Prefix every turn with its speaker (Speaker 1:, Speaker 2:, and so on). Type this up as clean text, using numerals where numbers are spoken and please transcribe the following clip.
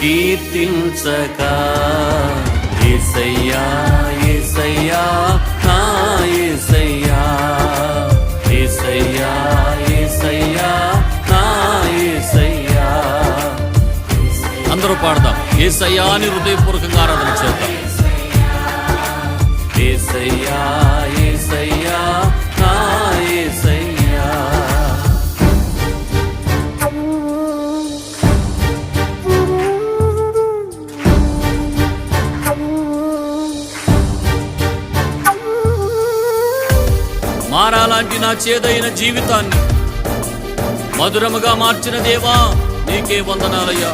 Speaker 1: కీర్తించక యేసయ్యా యేసయ్యా నా యేసయ్యా యేసయ్యా యేసయ్యా నా యేసయ్యా. అందరూ పాడదాం, యేసయ్యా అని హృదయపూర్వకంగా ఆరాధన చేద్దాం. యేసయ్యా యేసయ్యా నా యేసయ్యా. మారాలాంటి నా చేదైన జీవితాన్ని మధురముగా మార్చిన దేవా నీకే వందనాలయ్యా.